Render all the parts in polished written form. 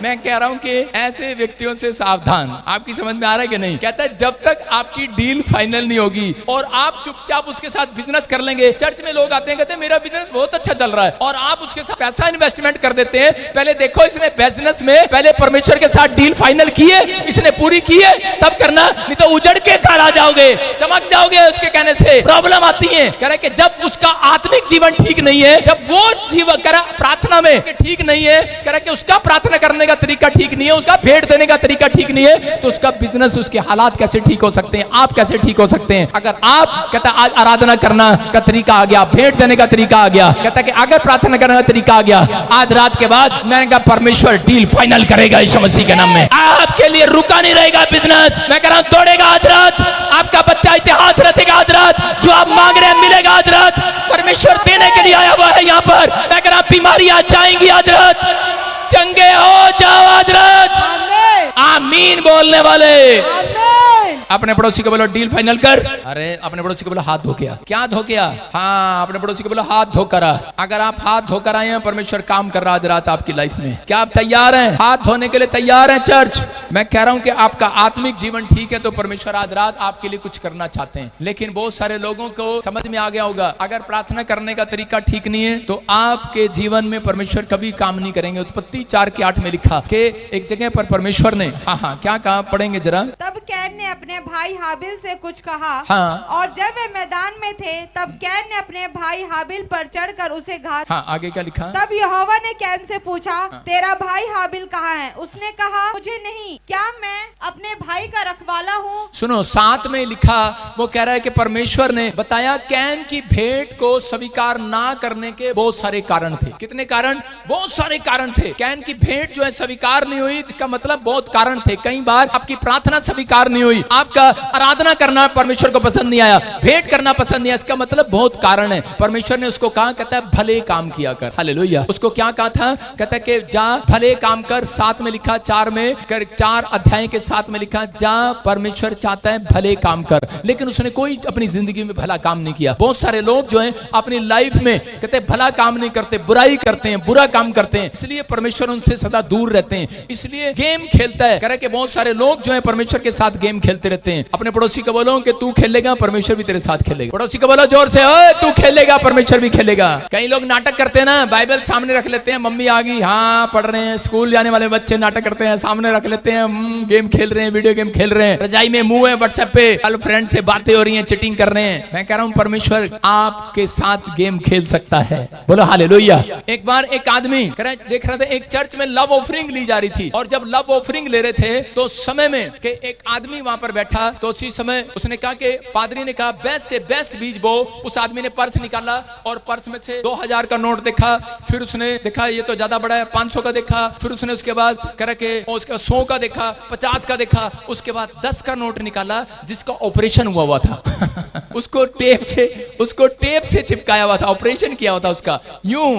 मैं कह रहा हूँ कि ऐसे व्यक्तियों से सावधान। आपकी समझ में आ रहा है कि नहीं? कहता है जब तक आपकी डील फाइनल नहीं होगी और आप चुपचाप उसके साथ बिजनेस कर लेंगे। चर्च में लोग आते हैं, कहते हैं मेरा बिजनेस बहुत अच्छा चल रहा है, और आप उसके साथ पैसा इन्वेस्टमेंट कर देते हैं। पहले देखो इसने बिजनेस में पहले परमेश्वर के साथ डील फाइनल की है, इसने पूरी की है, तब करना, नहीं तो उजड़ के घर आ जाओगे, चमक जाओगे उसके कहने से। प्रॉब्लम आती है कह रहे कि जब उसका आत्मिक जीवन ठीक नहीं है, जब वो जीवन कह रहा प्रार्थना में ठीक नहीं है, कह रहा कि उसका प्रार्थना करने का तरीका ठीक नहीं है, उसका भेंट देने का तरीका ठीक नहीं है, तो उसका बिजनेस, उसके हालात कैसे ठीक हो सकते हैं? आप कैसे ठीक हो सकते हैं? अगर आप कहता आज आराधना करना का तरीका आ गया, भेंट देने का तरीका आ गया, कहता कि अगर प्रार्थना करने का तरीका आ गया, आज रात के बाद मैंने कहा परमेश्वर डील फाइनल करेगा यीशु मसीह के नाम में। आपके लिए रुका नहीं रहेगा बिजनेस, मैं कह रहा हूं तोड़ेगा आज रात। आपका बच्चा इतिहास रचेगा आज रात, जो आप मांग रहे हैं मिलेगा आज रात। परमेश्वर देने के लिए आया हुआ है यहाँ पर। मैं कह रहा हूं बीमारियां जाएंगी आज रात, चंगे हो जाओ आज रात। आमीन बोलने वाले अपने पड़ोसी को बोलो डील फाइनल कर। अरे अपने पड़ोसी को बोलो हाथ धो के। क्या धो के? हाँ, अपने पड़ोसी को बोलो हाथ धोकर आ। अगर आप हाथ धोकर आए हैं, परमेश्वर काम कर रहा है आज रात आपकी लाइफ में। क्या आप तैयार हैं? हाथ धोने के लिए तैयार हैं चर्च? मैं कह रहा हूं कि आपका आत्मिक जीवन ठीक है तो परमेश्वर आज रात आपके लिए कुछ करना चाहते हैं। लेकिन बहुत सारे लोगों को समझ में आ गया होगा, अगर प्रार्थना करने का तरीका ठीक नहीं है तो आपके जीवन में परमेश्वर कभी काम नहीं करेंगे। उत्पत्ति 4:8 में लिखा कि एक जगह पर परमेश्वर ने हाँ क्या कहा, पढ़ेंगे जरा। तब कैन ने अपने भाई हाबिल से कुछ कहा। हाँ। और जब वे मैदान में थे तब कैन ने अपने भाई हाबिल पर चढ़कर उसे घात। हाँ, आगे क्या लिखा? तब यहोवा ने कैन से पूछा, तेरा भाई हाबिल कहाँ है? उसने कहा, मुझे नहीं, क्या मैं अपने भाई का रखवाला हूँ? सुनो, 7 में लिखा, वो कह रहा है कि परमेश्वर ने बताया कैन की भेंट को स्वीकार ना करने के बहुत सारे कारण थे। कितने कारण? बहुत सारे कारण थे। कैन की भेंट जो है स्वीकार नहीं हुई, इसका मतलब बहुत कारण थे। कई बार आपकी प्रार्थना स्वीकार नहीं हुई, आपका आराधना करना परमेश्वर को पसंद नहीं आया, भेंट करना पसंद नहीं आया, इसका मतलब बहुत कारण है। परमेश्वर ने उसको कहा, कहता है भले काम किया कर। हालेलुया। उसको क्या कहा था? कहता है कि जा भले काम कर। 7 में लिखा, 4 अध्याय के 7 में लिखा, जा परमेश्वर चाहता है भले काम कर। लेकिन उसने कोई अपनी जिंदगी में भला काम नहीं किया। बहुत सारे लोग जो है अपनी लाइफ में कहते हैं भला काम नहीं करते, बुराई करते हैं, बुरा काम करते हैं, इसलिए परमेश्वर उनसे सदा दूर रहते हैं, इसलिए गेम खेलता है। कह रहे कि बहुत सारे लोग जो है परमेश्वर के साथ गेम खेलते रहते हैं। अपने पड़ोसी को बोलो कि तू खेलेगा परमेश्वर भी तेरे साथ खेलेगा। पड़ोसी को बोलो जोर से, ओए तू खेलेगा परमेश्वर भी खेलेगा। कई लोग नाटक करते हैं ना, बाइबल सामने रख लेते हैं, मम्मी आ गई, हाँ पढ़ रहे हैं, स्कूल जाने वाले बच्चे नाटक करते हैं, सामने रख लेते हैं, गेम खेल रहे हैं, वीडियो गेम खेल रहे हैं, रजाई में मुंह है, व्हाट्सएप पे गर्लफ्रेंड से बातें हो रही हैं, चीटिंग कर रहे हैं। मैं कह रहा हूं परमेश्वर आपके साथ गेम खेल सकता है। बोलो हालेलुया। एक बार एक आदमी देख रहा था, एक चर्च में लव ऑफरिंग ली जा रही थी, और जब लव ऑफरिंग ले रहे थे तो समय में कि एक आदमी वहां पर बैठा, तो उसी समय उसने कहा कि पादरी ने कहा बेस्ट से बेस्ट बीज बो। उस आदमी ने पर्स निकाला और पर्स में से 2000 का नोट देखा, फिर उसने देखा ये तो ज्यादा बड़ा है, 500 का देखा, फिर उसने उसके बाद कह के उसका 100 का देखा, 50 का देखा, उसके बाद 10 का नोट निकाला जिसका ऑपरेशन हुआ था उसको टेप से चिपकाया हुआ था, ऑपरेशन किया हुआ था उसका, यूं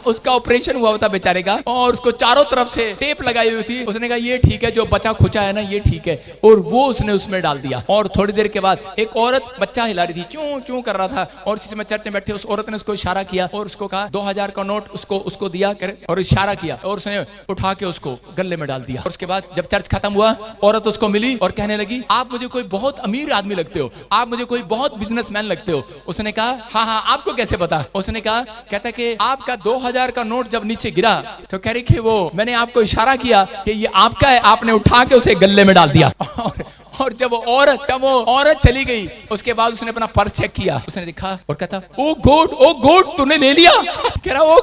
उसका ऑपरेशन हुआ था बेचारे का, और उसको चारों तरफ से टेप लगाई हुई थी। उसने कहा ये ठीक है, जो बचा खुचा है ना ये ठीक है, और वो उसने उसमें डाल दिया। और थोड़ी देर के बाद एक औरत बच्चा हिला रही थी, चूं चूं कर रहा था, और इसी समय चर्च में बैठे उस औरत ने उसको इशारा किया और उसको कहा 2000 का नोट उसको दिया और इशारा किया, और उसने उठा के उसको गले में डाल दिया। और उसके बाद जब चर्च खत्म हुआ, औरत उसको मिली और कहने लगी आप मुझे कोई बहुत अमीर आदमी लगते हो, आप मुझे कोई बहुत बिजनेसमैन लगते हो। उसने कहा हाँ आपको कैसे पता? उसने कहा, कहता कि आपका 2000 का नोट जब नीचे गिरा तो कह रही कि वो मैंने आपको इशारा किया कि ये आपका है, आपने उठा के उसे गले में डाल दिया। और जब वो औरत चली गई, उसके बाद उसने अपना पर्स चेक किया, उसने देखा और कहता ओ गॉड तूने ले लिया। कह रहा ओ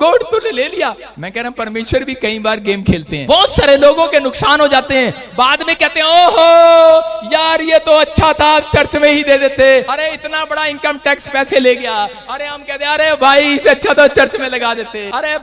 गॉड तूने ले लिया। मैं कह रहा हूं परमेश्वर भी कई बार गेम खेलते हैं, बहुत सारे लोगों के नुकसान हो जाते हैं, बाद में कहते हैं ओहो यार ये तो अच्छा था, चर्च में ही दे देते, अरे इतना बड़ा इनकम टैक्स पैसे ले गया, अरे हम कहते अरे भाई इससे अच्छा तो चर्च में लगा देते, अरे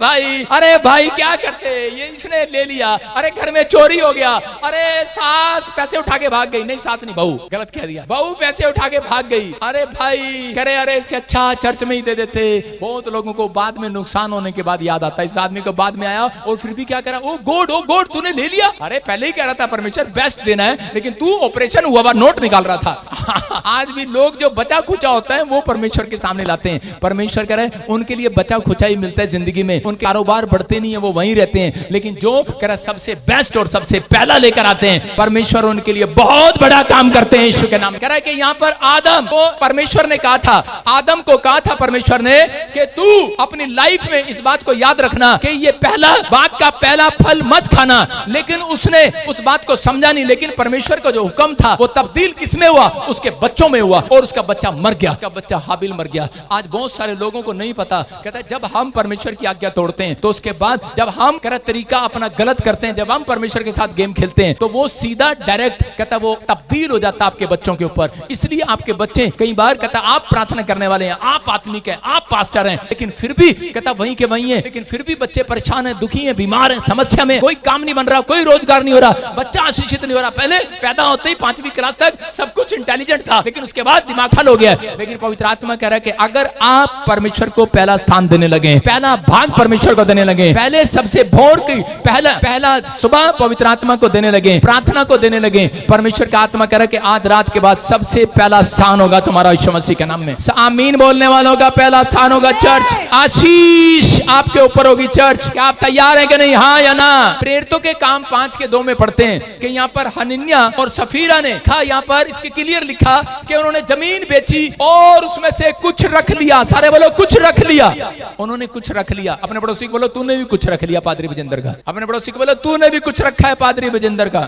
भाई क्या करते, ये इसने ले लिया, अरे घर में चोरी हो गया, अरे सास पैसे पैसे उठा के भाग गई। नहीं सास नहीं, बहू, गलत कह दिया, बहू पैसे उठा के भाग गई। अरे भाई करे अरे इससे अच्छा चर्च में ही दे देते। बहुत लोगों को बाद में नुकसान होने के बाद याद आता है। इस आदमी को बाद में आया और फिर भी क्या करा, ओ गॉड तूने ले लिया। अरे पहले ही कह रहा था परमेश्वर बेस्ट देना है, लेकिन तू ऑपरेशन हुआ हुआ नोट निकाल रहा था। आज भी लोग जो बचा खुचा होता है वो परमेश्वर के सामने लाते हैं। परमेश्वर कह रहे हैं उनके लिए बचा खुचा ही मिलता है जिंदगी में, उनके कारोबार बढ़ते नहीं है, वो वहीं रहते हैं। लेकिन जो कह रहा सबसे बेस्ट और सबसे पहला लेकर आते हैं, परमेश्वर उनके लिए बहुत बड़ा काम करते हैं यीशु के नाम। कह रहा है कि यहाँ पर आदम को परमेश्वर ने कहा था, आदम को कहा था परमेश्वर ने कि तू अपनी लाइफ में इस बात को याद रखना कि ये पहला बाग का पहला फल मत खाना। लेकिन उसने उस बात को समझा नहीं। लेकिन परमेश्वर का जो हुक्म था वो तब्दील किसमें हुआ, उसके बच्चों में हुआ, और उसका बच्चा मर गया, उसका बच्चा हाबिल मर गया। आज बहुत सारे लोगों को नहीं पता, कहता है जब हम परमेश्वर की आज्ञा तोड़ते हैं तो उसके बाद जब हम कह तरीका अपना गलत करते हैं, जब हम परमेश्वर के साथ गेम खेलते हैं तो वो सीधा डायरेक्ट कहता वो तब्दील हो जाता आपके बच्चों के ऊपर। इसलिए आपके बच्चे कई बार कहता आप प्रार्थना करने वाले हैं, आप आत्मिक हैं, आप पास्टर हैं, लेकिन फिर भी कहता वहीं के वहीं है। लेकिन फिर भी बच्चे परेशान हैं, दुखी हैं, बीमार हैं, समस्या में, कोई काम नहीं बन रहा, कोई रोजगार नहीं हो रहा, बच्चा आशीषित नहीं हो रहा। पहले पैदा होते ही 5वीं क्लास तक सब कुछ इंटेलिजेंट था, लेकिन उसके बाद दिमाग हल हो गया। लेकिन पवित्र आत्मा कह रहा है कि अगर आप परमेश्वर को पहला स्थान देने लगे, पहला भाग परमेश्वर को देने लगे, पहले सबसे भोर की पहला सुबह पवित्र आत्मा को देने लगे, प्रार्थना को देने लगे, परमेश्वर का आत्मा कह रहा है कि आज रात के बाद सबसे पहला स्थान होगा तुम्हारा यीशु मसीह के नाम में। आमीन बोलने वालों का पहला स्थान होगा चर्च। आशीष आपके ऊपर होगी चर्च। क्या आप तैयार हैं कि नहीं, हाँ या ना? प्रेरितों के काम 5:2 में पढ़ते हैं कि यहाँ पर हनन्याह और सफीरा ने कहा, यहाँ पर इसके क्लियर लिखा कि उन्होंने जमीन बेची और उसमें से कुछ रख लिया। सारे बोलो कुछ रख लिया। उन्होंने कुछ रख लिया। अपने पड़ोसी को बोलो तूने भी कुछ रख लिया पादरी विजेंद्र का। अपने पड़ोसी को बोलो तूने भी कुछ रखा है पादरी विजेंद्र का।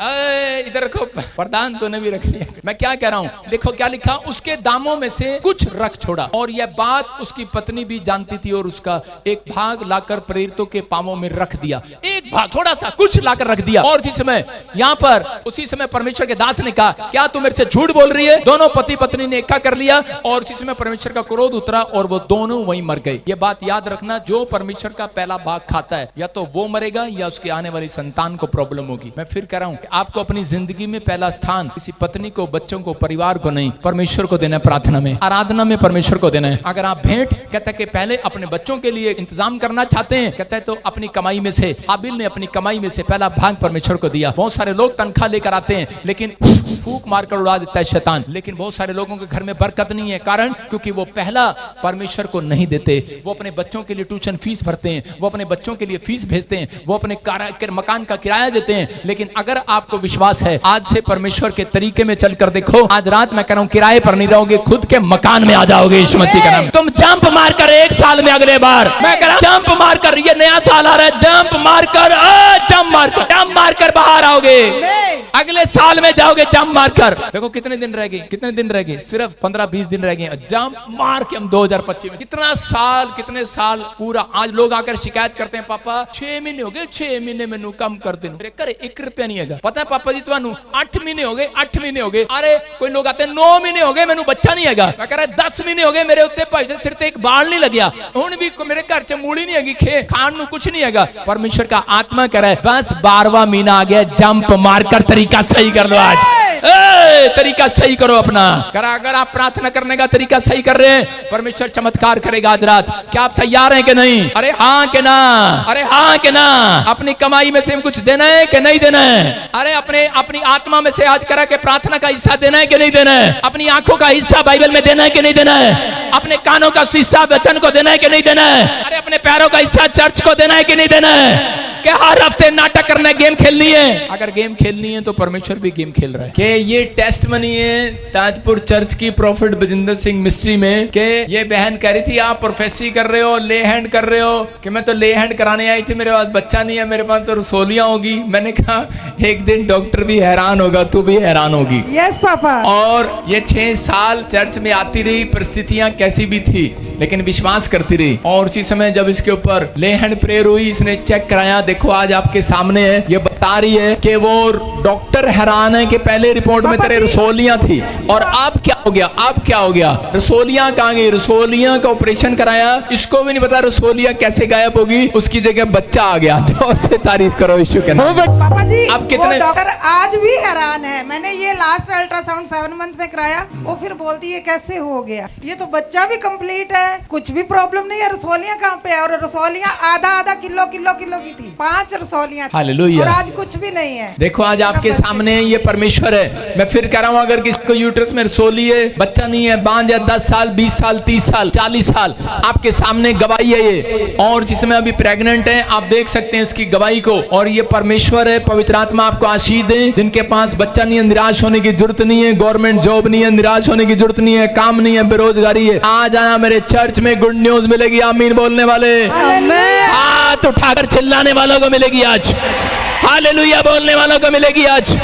इधर रखो प्रधान, तूने भी रख लिया। मैं क्या कह रहा हूँ, देखो क्या लिखा, उसके दामों में से कुछ रख छोड़ा। और यह बात उसकी पत्नी भी जानती थी और उसका एक भाग लाकर प्रेरितों के पांवों में रख दिया। एक भाग थोड़ा सा कुछ लाकर रख दिया। और जिस समय यहाँ पर उसी समय परमेश्वर के दास ने कहा क्या तू मेरे से झूठ बोल रही है? दोनों पति पत्नी ने इकट्ठा कर लिया और उसी समय परमेश्वर का क्रोध उतरा और वो दोनों वहीं मर गए। ये बात याद रखना, जो परमेश्वर का पहला भाग खाता है या तो वो मरेगा या उसके आने वाली संतान को प्रॉब्लम होगी। मैं फिर कह रहा हूँ आपको अपनी जिंदगी में पहला स्थान किसी पत्नी को, बच्चों को, परिवार को नहीं, परमेश्वर को देना है। प्रार्थना में, आराधना में परमेश्वर को देना है। अगर आप भेंट कहता है कि पहले अपने बच्चों के लिए इंतजाम करना चाहते हैं, कहता है तो अपनी कमाई में से, हाबिल ने अपनी कमाई में से पहला भाग परमेश्वर को दिया। बहुत सारे लोग तनख्वाह लेकर आते हैं लेकिन फूक मारकर उड़ा देता है शैतान। लेकिन बहुत सारे लोगों के घर में बरकत नहीं है, कारण क्योंकि वो पहला परमेश्वर को नहीं देते। वो अपने बच्चों के लिए ट्यूशन फीस भरते हैं, वो अपने बच्चों के लिए फीस भेजते हैं, वो अपने मकान का किराया देते हैं। लेकिन अगर आपको विश्वास है, आज से परमेश्वर के तरीके में चलकर देखो, आज रात मैं कह रहा हूं किराए पर नहीं रहोगे, खुद के मकान में आ जाओगे यीशु मसीह का नाम। तुम जंप मारकर 1 साल में अगले बार, मैं कह रहा हूं जंप मारकर, ये नया साल आ रहा है, जंप मारकर बाहर आओगे। अगले साल में जाओगे जंप मारकर। देखो कितने दिन रह गए, सिर्फ 15-20 दिन रह गए। जंप मार के हम 2025 में कितने साल पूरा। आज लोग आकर शिकायत करते हैं पापा 6 महीने हो गए, 6 महीने मैनू कम कर देना, करे 1 रुपया नहीं है। पता है पापा जी तुहानू 8 महीने हो गए। अरे कोई लोग आते हैं 9 महीने हो गए मैनू बच्चा नहीं है। मैं कह रहा 10 महीने हो गए मेरे उत्ते भाई से सिर ते एक बाल नहीं लग्या, हुण भी मेरे घर च मूली नहीं है, खान नू कुछ नहीं है। परमेश्वर का आत्मा कह रहा है बस 12वां महीना आ गया, जंप मारकर तरीका सही कर लो। आज तरीका सही करो अपना। अगर आप प्रार्थना करने का तरीका सही कर रहे हैं, परमेश्वर चमत्कार करेगा आज रात। क्या आप तैयार हैं कि नहीं? अरे हाँ के ना, अरे हाँ के ना। अपनी कमाई में से कुछ देना है कि नहीं देना है? अरे अपनी आत्मा में से आज करा के प्रार्थना का हिस्सा देना है कि नहीं देना है? अपनी आंखों का हिस्सा बाइबल में देना है कि नहीं देना है? अपने कानों का हिस्सा वचन को देना है कि नहीं देना है? अरे अपने पैरों का हिस्सा चर्च को देना है कि नहीं देना है? कि हर हफ्ते नाटक करना, गेम खेलनी है? अगर गेम खेलनी है तो परमेश्वर भी गेम खेल रहा है। कि ये टेस्टमनी है ताजपुर चर्च की प्रॉफिट बजिंदर सिंह मिस्ट्री में, कि ये बहन कह रही थी आप प्रोफेसी कर रहे हो, ले हैंड कर रहे हो, कि मैं तो ले हैंड कराने आई थी, मेरे पास बच्चा नहीं है, मेरे पास तो रसोलियां होगी। मैंने कहा एक दिन डॉक्टर भी हैरान होगा, तू भी हैरान होगी। Yes papa. और ये 6 साल चर्च में आती रही, परिस्थितियां कैसी भी थी, लेकिन विश्वास करती रही। और उसी समय जब इसके ऊपर ले हैंड प्रेयर हुई, इसने चेक कराया, देखो आज आपके सामने है, ये बता रही है कि वो डॉक्टर हैरान है कि पहले रिपोर्ट में तेरे रसोलियां थी और अब क्या हो गया, अब क्या हो गया, रसोलियां कहाँ गई, रसोलियां का ऑपरेशन कराया, इसको भी नहीं पता रसोलियां कैसे गायब होगी, उसकी जगह बच्चा आ गया। जोर से तारीफ करो यीशु के नाम। पापा जी अब कितने डॉक्टर आज भी हैरान है। मैंने ये लास्ट अल्ट्रासाउंड 7 मंथ में कराया, वो फिर बोलती है कैसे हो गया, ये तो बच्चा भी कंप्लीट है, कुछ भी प्रॉब्लम नहीं है। रसोलियां कहाँ पे है, और रसोलियां आधा किलो की थी, 5 रसोलियां थी, हालेलुया। और आज कुछ भी नहीं है। देखो आज आपके सामने ये परमेश्वर है। मैं फिर कह रहा हूँ, अगर किसी को यूट्रस में रसोली है, बच्चा नहीं है, बांझ है, 10 साल 20 साल 30 साल 40 साल, आपके सामने गवाही है ये। और जिसमें अभी प्रेग्नेंट है, आप देख सकते हैं इसकी गवाही को। और ये परमेश्वर है, पवित्र आत्मा आपको आशीष दे। जिनके पास बच्चा नहीं है, निराश होने की जरूरत नहीं है, गवर्नमेंट जॉब नहीं है, निराश होने की जरूरत नहीं है, काम नहीं है, बेरोजगारी है, आज आया मेरे चर्च में गुड न्यूज मिलेगी। आमीन बोलने वाले, हाथ उठाकर चिल्लाने वालों को मिलेगी आज, हालेलुया बोलने वालों को मिलेगी आज।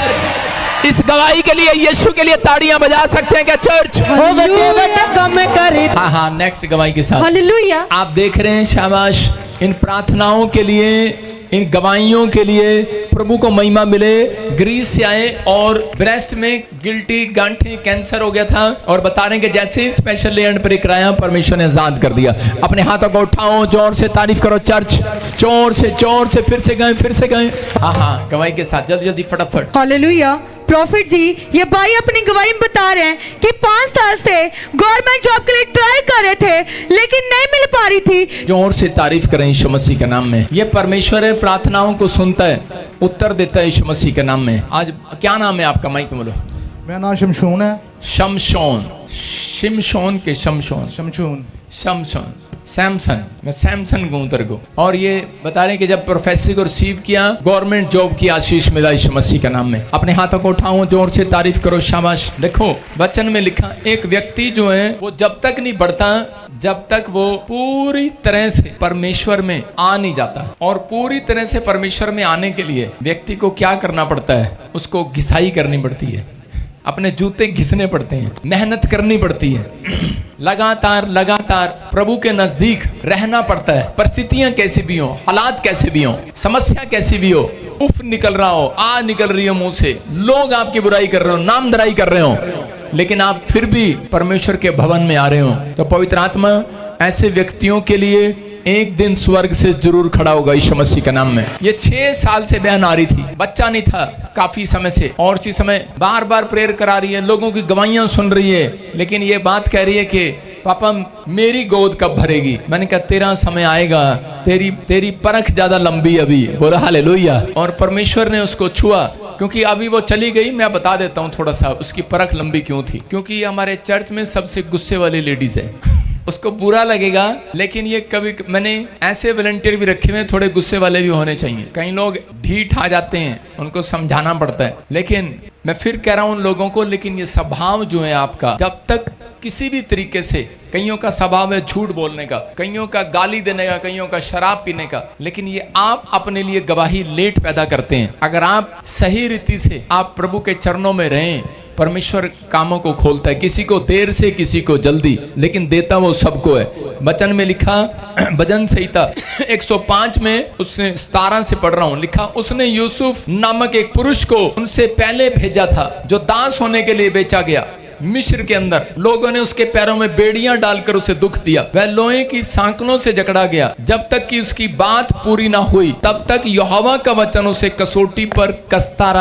इस गवाही के लिए, यीशु के लिए ताड़ियां बजा सकते हैं क्या चर्च? हाँ हाँ, नेक्स्ट गवाही के साथ हालेलुया। आप देख रहे हैं, शाबाश। इन प्रार्थनाओं के लिए, इन गवाहियों के लिए प्रभु को महिमा मिले। ग्रीस से आए और ब्रेस्ट में गिल्टी गांठें कैंसर हो गया था, और बता रहे हैं कि जैसे ही स्पेशल लैंड पर कराया, परमेश्वर ने आजाद कर दिया। अपने हाथों को उठाओ, जोर से तारीफ करो चर्च, जोर से फिर से गए। हाँ हाँ, गवाही के साथ जल्दी जल्दी फटाफट। हालेलुया। प्रॉफिट जी, ये भाई अपनी गवाही में बता रहे हैं कि 5 साल से गवर्नमेंट जॉब के लिए ट्राई कर रहे थे, लेकिन नहीं मिल पा रही थी। जोर से तारीफ करें यीशु मसीह के नाम में। ये परमेश्वर है, प्रार्थनाओं को सुनता है, उत्तर देता है यीशु मसीह के नाम में। आज क्या नाम है आपका, माइक में बोलो। मेरा नाम शमशून है। शमशोन सैमसन, मैं सैमसन कहूँ तेरे को। और ये बता रहे हैं कि जब प्रोफेसर को रिसीव किया, गवर्नमेंट जॉब की आशीष मिला यीशु मसीह के नाम में। अपने हाथों को उठाओ, जोर से तारीफ करो, शाबाश। देखो वचन में लिखा, एक व्यक्ति जो है वो जब तक नहीं बढ़ता, जब तक वो पूरी तरह से परमेश्वर में आ नहीं जाता। और पूरी तरह से परमेश्वर में आने के लिए व्यक्ति को क्या करना पड़ता है, उसको घिसाई करनी पड़ती है, अपने जूते घिसने पड़ते हैं, मेहनत करनी पड़ती है, लगातार प्रभु के नजदीक रहना पड़ता है। परिस्थितियां कैसी भी हो, हालात कैसे भी हो, समस्या कैसी भी हो, उफ निकल रहा हो, आ निकल रही हो मुंह से, लोग आपकी बुराई कर रहे हो, नामधराई कर रहे हो, लेकिन आप फिर भी परमेश्वर के भवन में आ रहे हो, तो पवित्र आत्मा ऐसे व्यक्तियों के लिए एक दिन स्वर्ग से जरूर खड़ा होगा यीशु मसीह के नाम में। ये 6 साल से बहन आ रही थी, बच्चा नहीं था काफी समय से, और इसी समय बार बार प्रेयर करा रही है, लोगों की गवाहियां सुन रही है, लेकिन ये बात कह रही है कि पापा मेरी गोद कब भरेगी। मैंने कहा तेरा समय आएगा, तेरी परख ज्यादा लंबी अभी। बोला हालेलुया। और परमेश्वर ने उसको छुआ, क्योंकि अभी वो चली गई। मैं बता देता हूँ थोड़ा सा उसकी परख लंबी क्यों थी, क्योंकि हमारे चर्च में सबसे गुस्से वाली लेडीज है। उसको बुरा लगेगा, लेकिन ये कभी मैंने ऐसे वॉलंटियर भी रखे हुए, थोड़े गुस्से वाले भी होने चाहिए। कई लोग ढीठ आ जाते हैं, उनको समझाना पड़ता है। लेकिन मैं फिर कह रहा हूं उन लोगों को, लेकिन ये स्वभाव जो है आपका, जब तक किसी भी तरीके से, कईयों का स्वभाव है झूठ बोलने का, कईयों का गाली देने का, कईयों का शराब पीने का, लेकिन ये आप अपने लिए गवाही लेट पैदा करते हैं। अगर आप सही रीति से आप प्रभु के चरणों में रहें, परमेश्वर कामों को खोलता है, किसी को देर से किसी को जल्दी, लेकिन देता वो सबको है। वचन में लिखा, भजन संहिता 105 में उसने 17 से पढ़ रहा हूं, लिखा उसने यूसुफ नामक एक पुरुष को उनसे पहले भेजा था, जो दास होने के लिए बेचा गया मिस्र के अंदर। लोगों ने उसके पैरों में बेड़ियां डालकर उसे दुख दिया, वह लोहे की सांकलों से जकड़ा गया। जब तक कि उसकी बात पूरी ना हुई, तब तक यहोवा का वचन उसे कसौटी पर कसता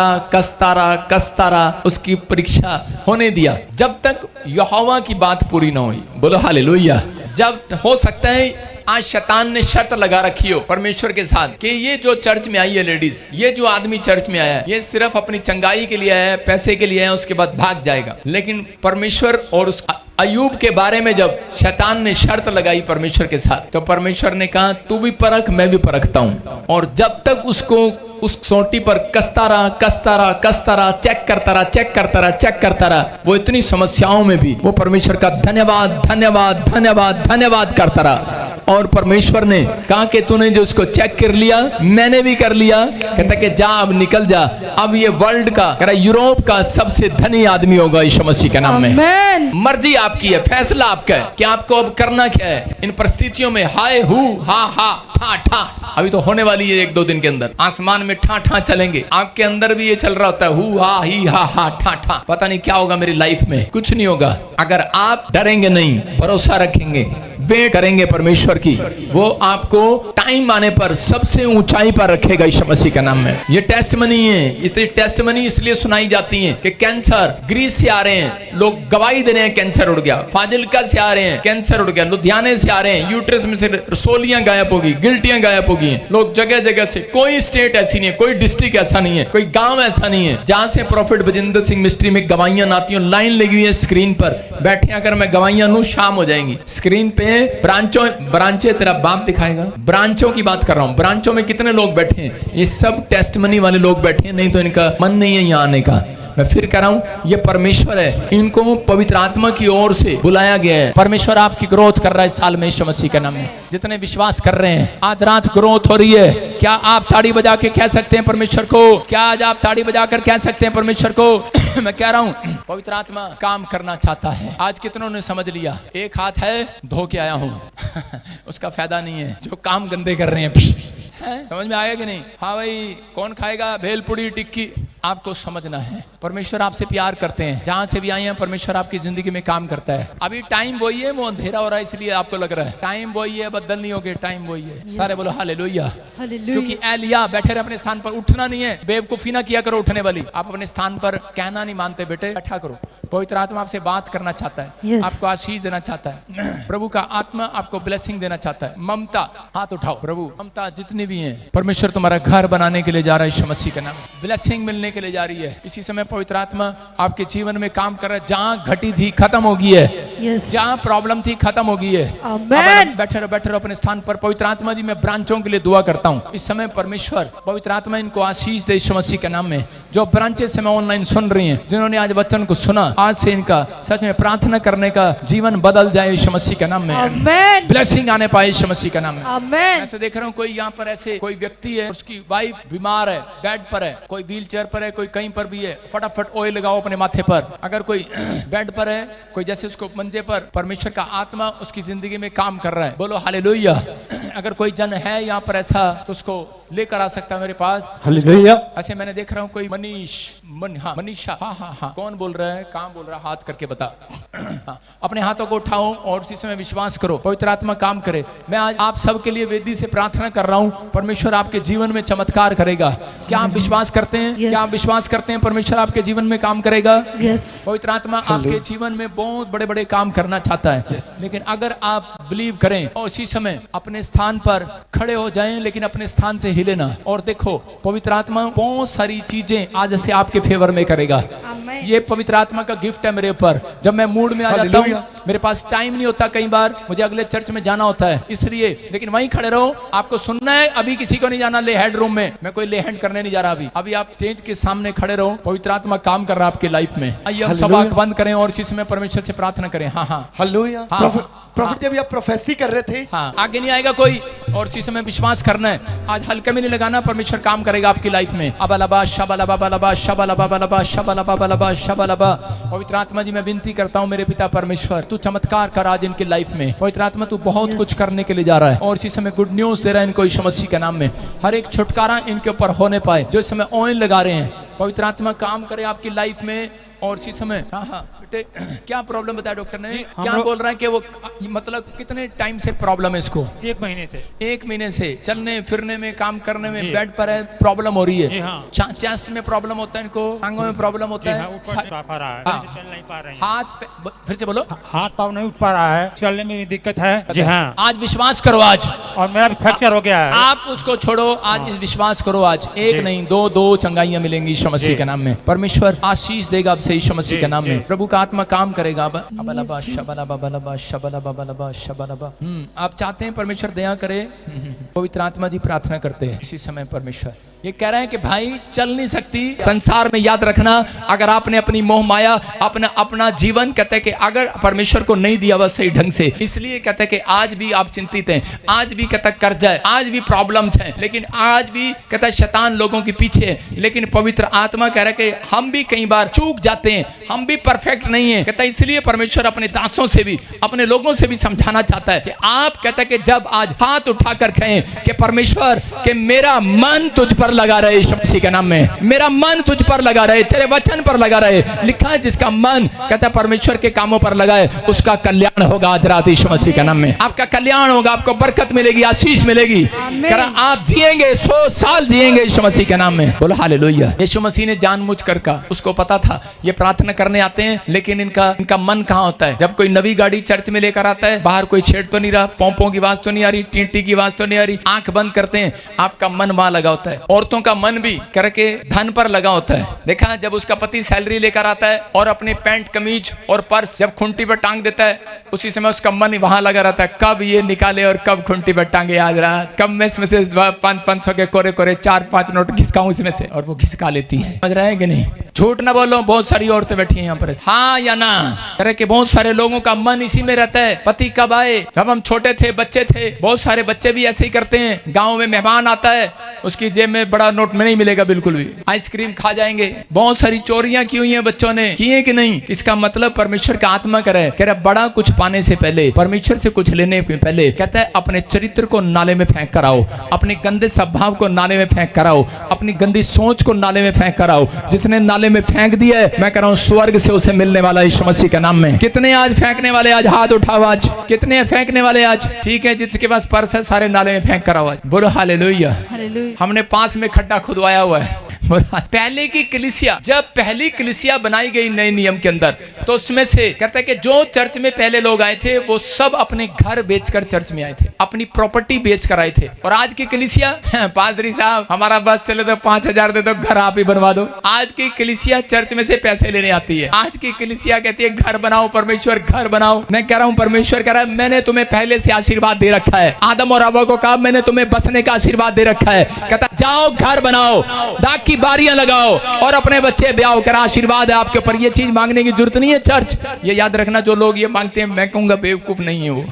रहा उसकी परीक्षा होने दिया, जब तक यहोवा की बात पूरी ना हुई। बोलो हालेलुया। जब हो सकता है आज शैतान ने शर्त लगा रखी हो परमेश्वर के साथ कि ये जो चर्च में आई है लेडीज, ये जो आदमी चर्च में आया है, ये सिर्फ अपनी चंगाई के लिए आया है, पैसे के लिए आया है, उसके बाद भाग जाएगा। लेकिन परमेश्वर और उस अयूब के बारे में जब शैतान ने शर्त लगाई परमेश्वर के साथ, तो परमेश्वर ने कहा तू भी परख, मैं भी परखता हूं। और जब तक उसको उस सोटी पर कसता रहा, चेक करता रहा, वो इतनी समस्याओं में भी वो परमेश्वर का धन्यवाद करता रहा। और परमेश्वर ने कहा कि तूने जो उसको चेक कर लिया, मैंने भी कर लिया। कहता कि जा अब निकल जा, अब ये वर्ल्ड का, कह रहा यूरोप का सबसे धनी आदमी होगा यीशु मसीह के नाम में। आमेन। मर्जी आपकी है, फैसला आपका है कि आपको अब करना क्या है इन परिस्थितियों में। हाय हु हा हा ठा ठा अभी तो होने वाली है 1-2 दिन के अंदर, आसमान में ठा ठा चलेंगे। आपके अंदर भी ये चल रहा होता है, हु हा ही हा हा ठा ठा। पता नहीं क्या होगा मेरी लाइफ में, कुछ नहीं होगा अगर आप डरेंगे नहीं, भरोसा रखेंगे, वेट करेंगे परमेश्वर की। वो आपको टाइम आने पर सबसे ऊंचाई पर रखेगा यीशु मसीह के नाम में। ये टेस्टमनी है, इतनी टेस्टमनी इसलिए सुनाई जाती है कि कैंसर ग्रीस से आ रहे हैं, लोग गवाही दे रहे हैं कैंसर उड़ गया। फाजिल्का से आ रहे हैं, कैंसर उड़ गया। लुधियाने से आ रहे हैं, यूट्रस में से रसोलियां गायब होगी, गिल्टियां गायब होगी। लोग जगह जगह से, कोई स्टेट ऐसी नहीं है, कोई डिस्ट्रिक्ट ऐसा नहीं है, कोई गांव ऐसा नहीं है जहां से प्रॉफिट बजिंदर सिंह मिस्ट्री में गवाहियां आती हैं। लाइन लगी हुई है स्क्रीन पर, बैठे अगर मैं गवाहियां लूं शाम हो जाएंगी। स्क्रीन पे ब्रांचें तेरा बाप दिखाएगा। ब्रांचों की बात कर रहा हूं, ब्रांचों में कितने लोग बैठे हैं, ये सब टेस्टमनी वाले लोग बैठे हैं, नहीं तो इनका मन नहीं है यहाँ आने का। मैं फिर कह रहा हूं, ये परमेश्वर है, इनको पवित्र आत्मा की ओर से बुलाया गया है। परमेश्वर आपकी ग्रोथ कर रहा है इस साल में यीशु मसीह के नाम में। जितने विश्वास कर रहे हैं आज रात ग्रोथ हो रही है। क्या आप ताड़ी बजा के कह सकते हैं परमेश्वर को? क्या आज आप ताड़ी बजा कर कह सकते हैं परमेश्वर को? मैं कह रहा हूं पवित्र आत्मा काम करना चाहता है। आज कितनों ने समझ लिया? एक हाथ है धो के आया हूं उसका फायदा नहीं है, जो काम गंदे कर रहे हैं। समझ में आया कि नहीं? हाँ भाई, कौन खाएगा भेलपुड़ी टिक्की? आपको समझना है परमेश्वर आपसे प्यार करते हैं। जहां से भी आए हैं परमेश्वर आपकी जिंदगी में काम करता है। अभी टाइम वही है, वो अंधेरा हो रहा है इसलिए आपको लग रहा है टाइम वही है, बदल नहीं हो गए, टाइम वही है। सारे बोलो हालेलुया। क्योंकि एलिया बैठे रहे अपने स्थान पर, उठना नहीं है। बेवकूफी ना किया करो उठने वाली। आप अपने स्थान पर कहना नहीं मानते बेटे, बैठा करो। पवित्र आत्मा आपसे बात करना चाहता है, आपको आशीष देना चाहता है। प्रभु का आत्मा आपको ब्लेसिंग देना चाहता है। ममता, हाथ उठाओ। प्रभु ममता जितनी भी है, परमेश्वर तुम्हारा घर बनाने के लिए जा रहा है यीशु मसीह का नाम। ब्लेसिंग मिलने के लिए जा रही है। इसी समय पवित्र आत्मा आपके जीवन में काम कर रहा है। जहां घटी थी खत्म हो गई है, जहां प्रॉब्लम थी खत्म हो गई है। बैठे रहो अपने स्थान पर। पवित्र आत्मा जी मैं ब्रांचों के लिए दुआ करता हूँ इस समय। परमेश्वर पवित्र आत्मा इनको आशीष दे यीशु मसीह के नाम में। जो ब्रांचेस से मैं ऑनलाइन सुन रही हैं, जिन्होंने आज वचन को सुना, आज से इनका सच में प्रार्थना करने का जीवन बदल जाए यीशु मसीह के नाम में। ब्लेसिंग आने पाए यीशु मसीह के नाम में। ऐसे देख रहा हूँ कोई यहाँ पर ऐसे कोई व्यक्ति है, उसकी वाइफ बीमार है, बेड पर है, कोई व्हील चेयर पर है, कोई कहीं पर भी है। फटाफट ऑयल लगाओ अपने माथे पर। अगर कोई बेड पर है, कोई जैसे उसको मंजे पर, परमेश्वर का आत्मा उसकी जिंदगी में काम कर रहा है। बोलो हालेलुया। अगर कोई जन है यहाँ पर ऐसा, तो उसको लेकर आ सकता है मेरे पास। हालेलुया। ऐसे मैंने देख रहा हूँ कोई मनीषा, हाँ, कौन बोल रहा है, कहाँ बोल रहा है, हाथ करके बता। हाँ, अपने हाथों को उठाओ और उसी समय विश्वास करो पवित्र आत्मा काम करे। मैं आज आप सबके लिए वेदी से प्रार्थना कर रहा हूँ, परमेश्वर आपके जीवन में चमत्कार करेगा। क्या आप विश्वास करते हैं? क्या आप विश्वास करते हैं परमेश्वर आपके जीवन में काम करेगा? पवित्र आत्मा आपके जीवन में बहुत बड़े बड़े काम करना चाहता है। लेकिन अगर आप बिलीव करें और उसी समय अपने स्थान पर खड़े हो जाएं, लेकिन अपने स्थान से हिले ना। और देखो पवित्र आत्मा बहुत सारी चीजें आज से आपके फेवर में करेगा। ये पवित्र आत्मा का गिफ्ट है मेरे ऊपर। जब मैं मूड में आ जाता हूँ, मेरे पास टाइम नहीं होता, कई बार मुझे अगले चर्च में जाना होता है इसलिए, लेकिन वहीं खड़े रहो। आपको सुनना है, अभी किसी को नहीं जाना ले हैंड रूम में। मैं कोई ले हैंड करने नहीं जा रहा अभी आप स्टेज के सामने खड़े रहो। पवित्र आत्मा काम कर रहा है आपकी लाइफ में। आइए हम सब आंख बंद करें और इसी समय परमेश्वर से प्रार्थना करें। हाँ, हालेलुया। प्रॉफिट जब आप प्रोफेसी कर रहे थे, हाँ, आगे नहीं आएगा कोई और इसी समय विश्वास करना है। आज हल्के में नहीं लगाना, परमेश्वर काम करेगा आपकी लाइफ में। अबलबा शबलबा बलबा शबलबा बलबा शबलबा बलबा शबलबा। पवित्र आत्मा जी मैं विनती करता हूँ मेरे पिता परमेश्वर, तू चमत्कार कर आज इनकी लाइफ में। पवित्र आत्मा तू बहुत कुछ करने के लिए जा रहा है और इसी समय गुड न्यूज दे रहा है इनको यीशु मसीह के नाम में। हर एक छुटकारा इनके ऊपर होने पाए। जो इस समय ऑयल लगा रहे हैं, पवित्र आत्मा काम करे आपकी लाइफ में। और इसी समय हाँ बेटे, क्या प्रॉब्लम बताया डॉक्टर ने? क्या बोल रहा है कि वो मतलब कितने टाइम से प्रॉब्लम है इसको? 1 महीने से। 1 महीने से चलने फिरने में, काम करने में, बेड पर है, प्रॉब्लम हो रही है। चेस्ट में प्रॉब्लम होता है इनको, टांगों में प्रॉब्लम होता है, चल नहीं पा रहे हैं। हाथ, फिर से बोलो, हाथ पाँव नहीं उठ पा रहा है, चलने में भी दिक्कत है। जी हाँ, आज विश्वास करो आज। और मेरा भी फ्रैक्चर हो गया है। आप उसको छोड़ो, आज विश्वास करो। आज एक नहीं दो चंगाइयां मिलेंगी यीशु मसीह के नाम में। परमेश्वर आशीष देगा आपसे यीशु मसीह के नाम में। प्रभु का आत्मा काम करेगा। आप चाहते हैं परमेश्वर दया करे, पवित्र आत्मा जी प्रार्थना करते हैं इसी समय। परमेश्वर ये कह रहे हैं कि भाई चल नहीं सकती संसार में। याद रखना, अगर आपने अपनी मोह माया अपना जीवन कहते हैं कि अगर परमेश्वर को नहीं दिया वह सही ढंग से, इसलिए कहते हैं कि आज भी आप चिंतित हैं, आज भी कहता है कर्जा है, आज भी प्रॉब्लम्स हैं, लेकिन आज भी कहता है शैतान लोगों के पीछे है। लेकिन पवित्र आत्मा कह रहा है कि हम भी कई बार चूक जाते हैं, हम भी परफेक्ट नहीं है। कहता है इसलिए परमेश्वर अपने दासों से भी, अपने लोगों से भी समझाना चाहता है कि आप कहता है कि जब आज हाथ उठाकर कहें कि परमेश्वर कि मेरा मन तुझ पर लगा रहे, यीशु मसीह के नाम में मेरा मन तुझ पर लगा रहे, तेरे वचन पर लगा रहे। लिखा है जिसका मन कहता है परमेश्वर के कामों पर लगाए उसका कल्याण होगा। आज रात यीशु मसीह के नाम में आपका कल्याण होगा, आपको बरकत मिलेगी, आशीष मिलेगी। कह रहा आप जिएंगे, 100 साल जिएंगे यीशु मसीह के नाम में। बोलो हालेलुया। यीशु मसीह ने जानबूझकर कहा, उसको पता था ये प्रार्थना करने आते हैं, लेकिन इनका मन कहाँ होता है। जब कोई नवी गाड़ी चर्च में लेकर आता है, बाहर कोई छेड़ तो नहीं रहा, पोंपों की आवाज तो नहीं आ रही, टींटी की आवाज तो नहीं आ रही, आंख बंद करते हैं, आपका मन वहां लगा होता है। औरतों का मन भी करके धन पर लगा होता है। देखा जब उसका पति सैलरी लेकर आता है और अपने पैंट कमीज और पर्स जब खुंटी पर टांग देता है, उसी समय उसका मन वहां लगा रहता है, कब ये निकाले और कब खुंटी पर टांगे आज रात, कब मैं इसमें से 500 के कोरे कोरे 4-5 नोट घिसकाऊं इसमें से, और वो घिसका लेती है। समझ रहे हैं कि नहीं? झूठ ना बोलो, बहुत सारी औरतें बैठी हैं यहाँ पर, हाँ या ना? करे कि बहुत सारे लोगों का मन इसी में रहता है, पति कब आए। जब हम छोटे थे, बच्चे थे, बहुत सारे बच्चे भी ऐसे ही करते हैं। गांव में मेहमान आता है, उसकी जेब में बड़ा नोट में नहीं मिलेगा बिल्कुल भी, आइसक्रीम खा जाएंगे। बहुत सारी चोरियां की हुई हैं बच्चों ने, किए कि नहीं? इसका मतलब परमेश्वर का आत्मा करे, कह रहा बड़ा कुछ पाने से पहले, परमेश्वर से कुछ लेने से पहले, कहता है अपने चरित्र को नाले में फेंक कर आओ, अपने गंदे स्वभाव को नाले में फेंक कर आओ, अपनी गंदी सोच को नाले में फेंक कर आओ। जिसने नाले में फेंक दिया है, मैं कह रहा हूँ स्वर्ग से उसे मिलने वाला यीशु मसीह के नाम में। कितने आज फेंकने वाले? आज हाथ उठाओ, आज कितने फेंकने वाले? आज ठीक है, जिसके पास पर्स है सारे नाले में फेंक कर आओ। बोलो हालेलुया। हमने पास में खड्डा खुदवाया हुआ है। पहले की कलीसिया, जब पहली कलीसिया बनाई गई नए नियम के अंदर, तो उसमें से कहता है कि जो चर्च में पहले लोग आए थे वो सब अपने घर बेचकर चर्च में आए थे, अपनी प्रॉपर्टी बेचकर आए थे। और आज की कलीसिया, पादरी साहब हमारा बस चले तो 5000 दे दो, घर आप ही बनवा दो। आज की कलीसिया चर्च में से पैसे लेने आती है। आज की कलीसिया कहती है घर बनाओ परमेश्वर, घर बनाओ। मैं कह रहा हूँ परमेश्वर कह रहा है मैंने तुम्हें पहले से आशीर्वाद दे रखा है। आदम और हव्वा को कहा मैंने तुम्हें बसने का आशीर्वाद दे रखा है। कहता जाओ घर बनाओ, दाग की बारियां लगाओ और अपने बच्चे ब्याह कर, आशीर्वाद है आपके ऊपर। ये चीज मांगने की जरूरत नहीं है चर्च। ये याद रखना, जो लोग ये मांगते हैं मैं कहूंगा बेवकूफ नहीं है वो।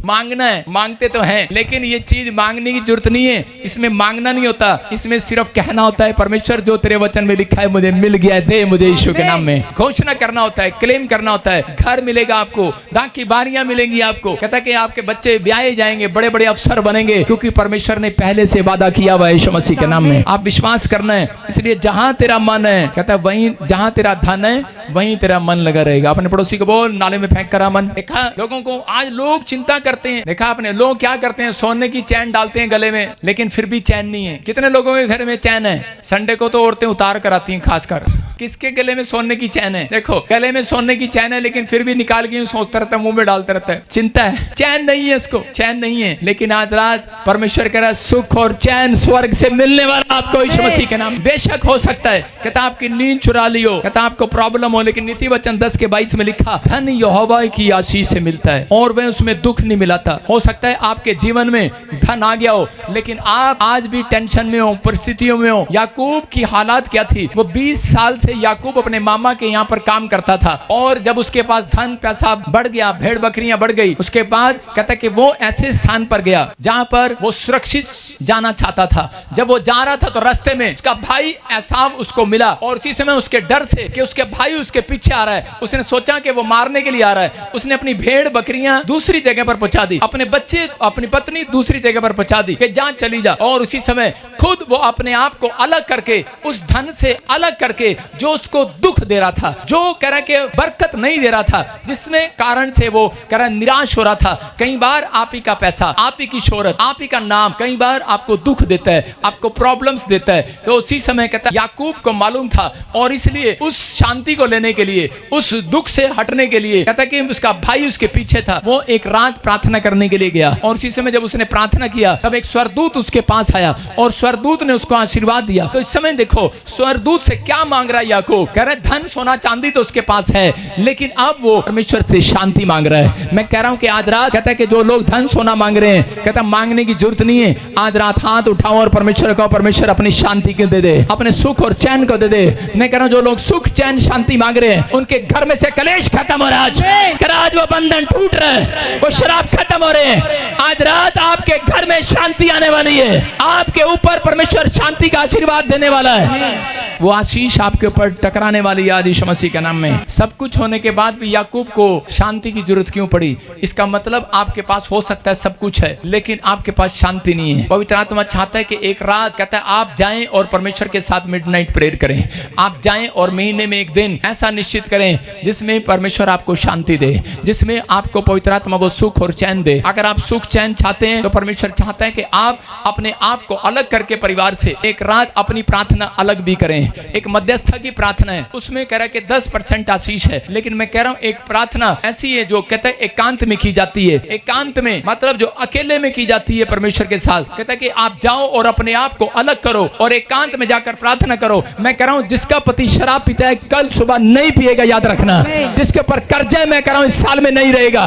मांगना है, मांगते तो हैं, लेकिन ये चीज मांगने की जरूरत नहीं है। इसमें मांगना नहीं होता, इसमें सिर्फ कहना होता है परमेश्वर जो तेरे वचन में लिखा है मुझे मिल गया है, दे मुझे यीशु के नाम में। घोषणा करना होता है, क्लेम करना होता है। घर मिलेगा आपको, दाग की बारियां मिलेंगी आपको। कहता है कि आपके बच्चे ब्याहे जाएंगे, बड़े बड़े अफसर बनेंगे, क्योंकि परमेश्वर ने पहले से वादा किया हुआ है यीशु मसीह के नाम में। आप विश्वास करना है। इसलिए जहां तेरा मन है, कहता है वहीं, जहां तेरा धन है वहीं तेरा मन लगा रहेगा। अपने पड़ोसी को बोल नाले में फेंक करा मन। देखा लोगों को, आज लोग चिंता करते हैं। देखा आपने, लोग क्या करते हैं, सोने की चैन डालते हैं गले में, लेकिन फिर भी चैन नहीं है। कितने लोगों के घर में चैन है? संडे को तो औरतें उतार कर आती हैं खासकर। किसके गले में सोने की चैन है? देखो गले में सोने की चैन है, लेकिन फिर भी निकाल के सोचता रहता है, मुंह में डालता रहता है। चिंता है, चैन नहीं है, इसको चैन नहीं है। लेकिन आज रात परमेश्वर कह रहा है सुख और चैन स्वर्ग से मिलने वाला आपको यीशु मसीह के नाम। बेशक हो सकता है कहता आपकी नींद चुरा लियो, कहता आपको प्रॉब्लम हो, लेकिन नीति वचन 10:22 में लिखा धन यहोवा की आशीष से मिलता है और वह उसमें दुख नहीं मिलाता। हो सकता है आपके जीवन में धन आ गया हो, लेकिन आप आज भी टेंशन में हो, परिस्थितियों में हो। याकूब की हालात क्या थी? वो 20 साल से याकूब अपने मामा के यहाँ पर काम करता था, और जब उसके पास धन पैसा बढ़ गया, भेड़ बकरियां बढ़ गई, उसके बाद कहता कि वो ऐसे स्थान पर गया जहां पर वो सुरक्षित जाना चाहता था। जब वो जा रहा था तो रास्ते में उसका भाई एसाव उसको मिला, और उसी समय उसके डर से कि उसके भाई उसके पीछे आ रहा है, उसने सोचा कि वो मारने के लिए आ रहा है। उसने अपनी भेड़ बकरियां दूसरी जगह पर पहुंचा दी, अपने बच्चे अपनी पत्नी दूसरी जगह पर पहुंचा दी कि जहां चली जा। और उसी समय खुद वो अपने आप को अलग करके, उस धन से अलग करके जो उसको दुख दे रहा था, जो कह रहा कि बरकत नहीं दे रहा था, जिसने कारण से वो कह रहा निराश हो रहा था। कई बार आप ही का पैसा, आप ही की शोहरत, आप ही का नाम कई बार आपको दुख देता है, आपको प्रॉब्लम्स देता है। तो उसी समय कहता याकूब को मालूम था, और इसलिए उस शांति को लेने के लिए, उस दुख से हटने के लिए, कहता कि उसका भाई उसके पीछे था, वो एक रात प्रार्थना करने के लिए गया और उसी समय जब उसने प्रार्थना किया तब एक स्वर्गदूत उसके पास आया और स्वर्गदूत ने उसको आशीर्वाद दिया। तो इस समय देखो स्वर्गदूत से क्या मांग रहा है याकूब, कह रहा है धन सोना चांदी तो उसके पास है, लेकिन अब वो परमेश्वर से शांति मांग रहा है। मैं कह रहा हूं कि आज रात कहता है कि जो लोग धन सोना मांग रहे हैं, कहता मांगने की जरूरत नहीं है, आज रात हाथ उठाओ और परमेश्वर को, परमेश्वर अपनी शांति को दे दे, अपने सुख और चैन को दे दे। मैं कह रहा हूं जो लोग सुख चैन शांति मांग रहे हैं उनके घर में से कलेश खत्म हो रहा है, आज वो बंधन टूट रहा है, वो शराब खत्म हो रहे हैं। आज रात आपके घर में शांति आने वाली है, आपके ऊपर परमेश्वर शांति का आशीर्वाद देने वाला है, वो आशीष आपके ऊपर टकराने वाली है आज यीशु मसीह के नाम में। सब कुछ होने के बाद भी याकूब को शांति की जरूरत क्यों पड़ी? इसका मतलब आपके पास हो सकता है सब कुछ है लेकिन आपके पास शांति नहीं है। पवित्र आत्मा चाहता है कि एक रात कहता है आप जाएं और परमेश्वर के साथ मिडनाइट प्रेयर करें, आप जाएं और महीने में एक दिन ऐसा निश्चित करें जिसमें परमेश्वर आपको शांति दे, जिसमें आपको पवित्र आत्मा वो सुख और चैन दे। अगर आप सुख चैन चाहते हैं तो परमेश्वर चाहता है कि आप अपने आप को अलग करके परिवार से एक रात अपनी प्रार्थना अलग भी करें। एक मध्यस्थ की प्रार्थना है, उसमें कह रहा है कि 10% आशीष है, लेकिन मैं कह रहा हूं एक प्रार्थना ऐसी है जो कहता है एकांत में की जाती है। एकांत में मतलब जो अकेले में की जाती है परमेश्वर के साथ। कहता है कि आप जाओ और अपने आप को अलग करो और एकांत में जाकर प्रार्थना करो। मैं कह रहा हूं जिसका पति शराब पीता है कल सुबह नहीं पिएगा, याद रखना। जिसके ऊपर कर्जा है मैं कह रहा हूं इस साल में नहीं रहेगा।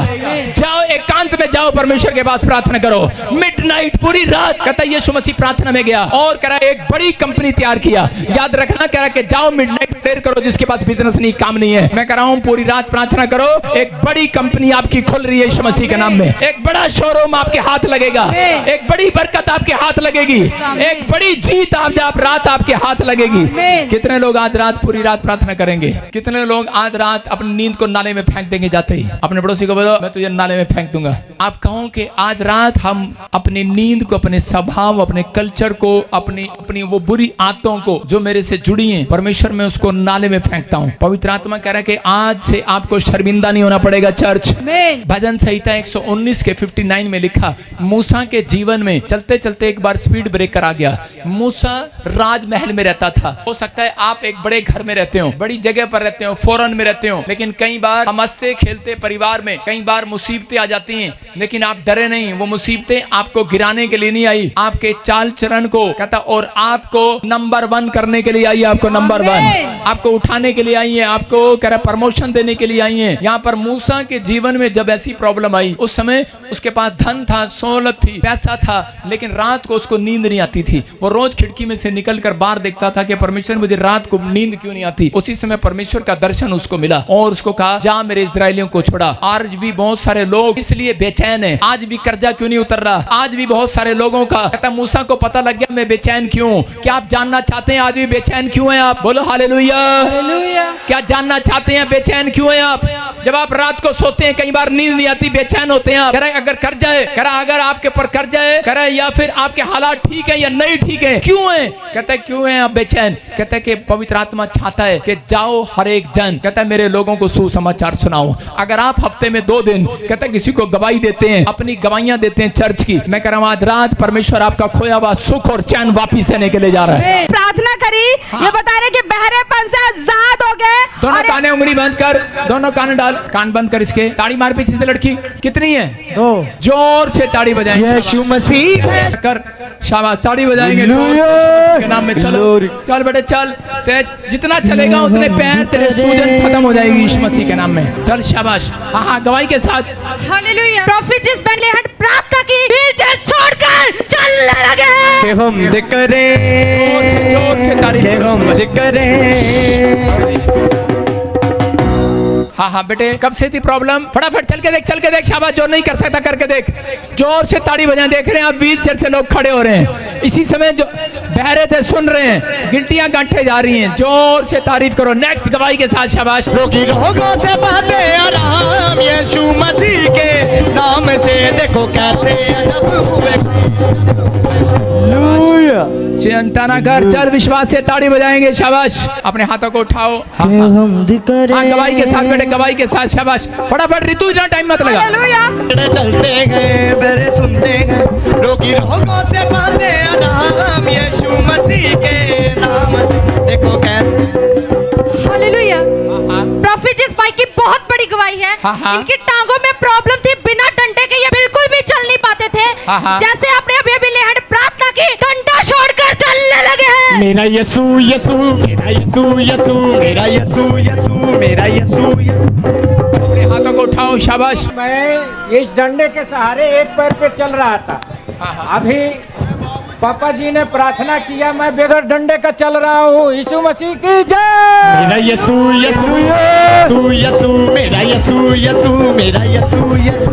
जाओ एकांत में जाओ, परमेश्वर के पास प्रार्थना करो मिडनाइट पूरी रात। कहता है यीशु मसीह प्रार्थना में गया और कह रहा है एक बड़ी कंपनी तैयार किया, याद रखना। कह रहा है कि जाओ मिडनाइट प्रेयर करो, जिसके पास बिजनेस नहीं काम नहीं है, मैं कह रहा हूं पूरी रात प्रार्थना करो, एक बड़ी कंपनी आपकी खुल रही है यीशु मसीह के नाम में। एक बड़ा शोरूम आपके हाथ लगेगा, एक बड़ी बरकत आपके हाथ लगेगी, एक बड़ी जीत आप रात आपके हाथ लगेगी। कितने लोग आज रात पूरी रात प्रार्थना करेंगे? कितने लोग आज रात अपनी नींद को नाले में फेंक देंगे? जाते ही अपने पड़ोसी को बोलो मैं तुझे नाले में फेंक दूंगा। आप कहो कि आज रात हम अपनी नींद को, अपने स्वभाव, अपने कल्चर को, अपनी वो बुरी आदतों को जो मेरे से जुड़ी हैं, परमेश्वर में उसको नाले में फेंकता हूँ। पवित्र आत्मा कह रहा है कि आज से आपको शर्मिंदा नहीं होना पड़ेगा। चर्च भजन संहिता 119 के 59 में लिखा, मूसा के जीवन में चलते चलते एक बार स्पीड ब्रेकर आ गया। मूसा राजमहल में रहता था। हो सकता है आप एक बड़े घर में रहते हो, बड़ी जगह पर रहते हो, फॉरेन में रहते हो, लेकिन कई बार हंसते खेलते परिवार में कई बार मुसीबतें आ जाती हैं, लेकिन आप डरे नहीं। वो मुसीबतें आपको गिराने के लिए नहीं आई, आपके चाल चरण को कहता और आपको नंबर 1 करने के लिए आई है। आपको नंबर 1 आपको उठाने के लिए आई है, आपको कह रहा प्रमोशन देने के लिए आई है। यहाँ पर मूसा के जीवन में जब ऐसी प्रॉब्लम आई, उस समय उसके पास धन था, सोलत थी, पैसा था, लेकिन रात को उसको नींद नहीं आती थी। वो रोज खिड़की में से निकलकर बाहर देखता था कि परमेश्वर मुझे रात को नींद क्यों नहीं आती। उसी समय परमेश्वर का दर्शन उसको मिला और उसको कहा जा मेरे इस्राएलियों को छोड़ा। आज भी बहुत सारे लोग इसलिए बेचैन है, आज भी कर्जा क्यों नहीं उतर रहा, आज भी बहुत सारे लोगों का कहता मूसा को पता लग गया मैं बेचैन क्यों। क्या आप जानना चाहते हैं आज भी बेचैन क्यों है आप? बोलो हालेलुया। क्या जानना चाहते हैं बेचैन क्यों है आप? जब आप रात को सोते हैं कई बार नींद नहीं आती, बेचैन होते हैं आप। कह रहा है अगर कर्जा है, कह रहा अगर आपके ऊपर कर्जा है, कह रहा है या फिर आपके हालात ठीक है या नहीं ठीक है, क्यों है? कहता है क्यों है आप बेचैन? कहता है कि पवित्र आत्मा चाहता है कि जाओ हर एक जन, कहता है मेरे लोगों को सुसमाचार सुनाओ। अगर आप हफ्ते में 2 दिन कहता है किसी को गवाही देते हैं, अपनी गवाहियां देते हैं चर्च की, मैं कह रहा हूं आज रात परमेश्वर आपका खोया हुआ सुख और चैन वापिस देने के लिए जा रहा है। प्रार्थना करी, ये बता रहे कि बहरेपन से आजाद हो गए। दोनों काने उंगली बंद कर, दोनों कान डाल, कान बंद कर इसके। ताड़ी मार पीछे से लड़की। कितनी है? 2। जोर से ताड़ी बजाएंगे यीशु मसीह कर। शाबाश, ताड़ी बजाएंगे जोर से के नाम में। चलो चल बेटे चल, जितना चलेगा उतने पैर तेरे सूजन खत्म हो जाएगी यीशु मसीह के नाम में। चल शाबाश। हाँ गवाही के साथ हालेलुया। प्रॉफिट जिस बेथलेहम प्रार्थना की व्हीलचेयर छोड़कर चलने लगे कि हम करें, जोर से ताड़ी हम करें। हाँ हाँ बेटे, कब से थी प्रॉब्लम? फटाफट चल के देख शाबाश। जो नहीं कर सकता करके देख, जोर से ताड़ी बजाएं। देख रहे हैं आप व्हील चेयर से लोग खड़े हो रहे हैं, इसी समय जो बहरे थे सुन रहे हैं, गिल्टियां गांठे जा रही हैं। जोर से तारीफ करो। नेक्स्ट गवाही के साथ शाबाश। रोगी रोगों से बातें आराम यीशु मसीह के नाम से, देखो कैसे अजब हुए। चिंता ना कर, चल विश्वास से ताड़ी बजाएंगे। शाबाश, अपने हाथों को उठाओ। हाँ गवाही के साथ बेटे, गवाही के साथ शाबाश। फटाफट रितु, इतना टाइम मत लगा। चलते गए मेरे सुनते गए, रोगी रोगों से बातें आराम यीशु मसीह के नाम से, देखो कैसे। हालेलुया। हाँ, हाँ। इनकी टांगों में प्रॉब्लम थी, बिना डंडे के ये बिल्कुल भी चल नहीं पाते थे। हाँ, हाँ। जैसे आपने अभी अभी लेहड़ प्रार्थना की, डंडा छोड़कर चलने लगे हैं। मेरा यसू यसू, मेरा यसू यसू, मेरा यसू यसू, मेरा यसू यसू। अपने हाथों को उठाओ, शाबाश। मैं इस डंडे के सहारे एक पैर पे चल रहा था। अभी पापा जी ने प्रार्थना किया, मैं बगैर डंडे का चल रहा हूँ। यीशु मसीह की जय। मेरा यसू यसू यसू यसू, मेरा यसू यसू, मेरा यसू यसू।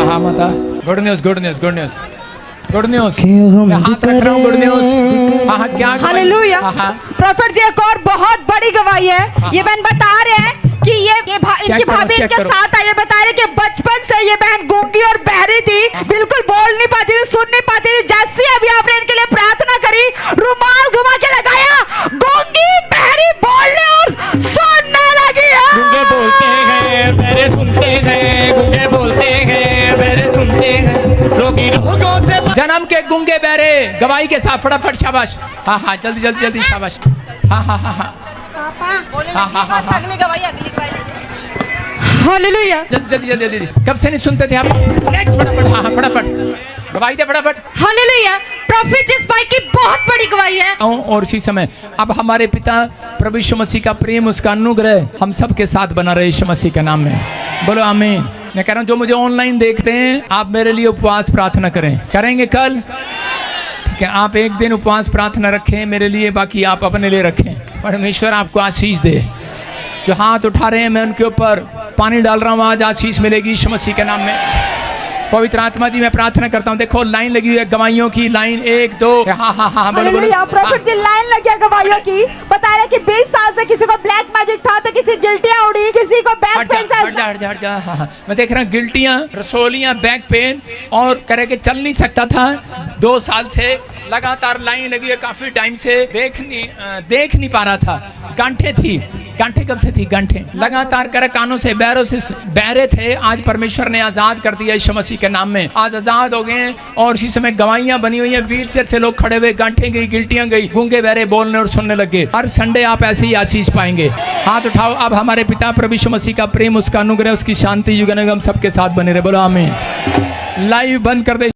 हाँ माता, good news, good news, good news, good news. मैं हाथ रख रहा हूँ, गुड न्यूज। हाँ, क्या हालेलुया। प्रॉफिट जी एक और बहुत बड़ी गवाही है। ये बहन बता रहे हैं कि इनकी भाभी इनके साथ आई, बता रहे कि बचपन से ये बहन गूंगी और बहरी थी, बिल्कुल बोल नहीं पाती थी, सुन नहीं पाती थी। जैसे अभी आपने इनके लिए प्रार्थना करी, रुमाल घुमा के लगाया, गूंगी बहरी बोलने और सुनने लगी है। गूंगे बोलते हैं, बहरे सुनते हैं, गूंगे बोलते हैं, बहरे सुनते हैं, रोगी रोगों से। जन्म के गूंगे बहरे गवाही के साथ फटाफट, शाबाश। हाँ हाँ, जल्दी जल्दी जल्दी, शाबाश। हाँ हाँ हाँ हाँ, अगली गवाही, अगली गवाही। हालेलुया। जल्दी जल्दी जल्दी जल्दी। कब से नहीं सुनते थे आप? नेक्स्ट, फटाफट। हाँ हाँ, फटाफट गवाही दे, फटाफट। हालेलुया। प्रॉफिट जिस भाई की बहुत बड़ी गवाही है। और इसी समय अब हमारे पिता प्रभु यीशु मसीह का प्रेम, उसका अनुग्रह हम सब के साथ बना रहे यीशु मसीह के नाम में। बोलो आमीन। मैं कह रहा हूँ जो मुझे ऑनलाइन देखते हैं, आप मेरे लिए उपवास प्रार्थना करें। करेंगे कल? क्या आप एक दिन उपवास प्रार्थना रखें मेरे लिए, बाकी आप अपने लिए रखें। परमेश्वर आपको आशीष दे। जो हाथ उठा रहे हैं मैं उनके ऊपर पानी डाल रहा हूँ, आज आशीष मिलेगी यीशु मसीह के नाम में। पवित्र आत्मा जी मैं प्रार्थना करता हूँ। देखो लाइन लगी हुई है गवाहियों की, लाइन 1 2। हाँ हाँ हाँ, बोलो बोलो। प्रॉफिट जी लाइन लग गया गवाहियों की। बता रहे कि 20 साल से किसी को ब्लैक मैजिक था, तो किसी गिल्टियां उड़ी, किसी को बैक हट जा, पेन हट जा, हट जा, हट जा। हाँ, हाँ। मैं देख रहा हूँ गिल्टियाँ, रसोलियाँ, बैक पेन, और करे के चल नहीं सकता था 2 साल से। लगातार लाइन लगी है काफी टाइम से, देख नहीं पा रहा था। गांठे थी, गांठे कब से थी? गांठे लगातार करे कानों से, बैरों से बहरे थे। आज परमेश्वर ने आजाद कर दिया यीशु मसीह के नाम में। आज आजाद हो गए और इसी समय गवाहियां बनी हुई हैं। व्हीलचेयर से लोग खड़े हुए, गांठे गई, गिल्टियां गई, गूंगे बहरे बोलने और सुनने लगे। हर संडे आप ऐसे ही आशीष पाएंगे। हाथ उठाओ। अब हमारे पिता प्रभु यीशु मसीह का प्रेम, उसका अनुग्रह, उसकी शांति युग युग हम सबके साथ बने रहे। बोलो आमीन। लाइव बंद कर दे।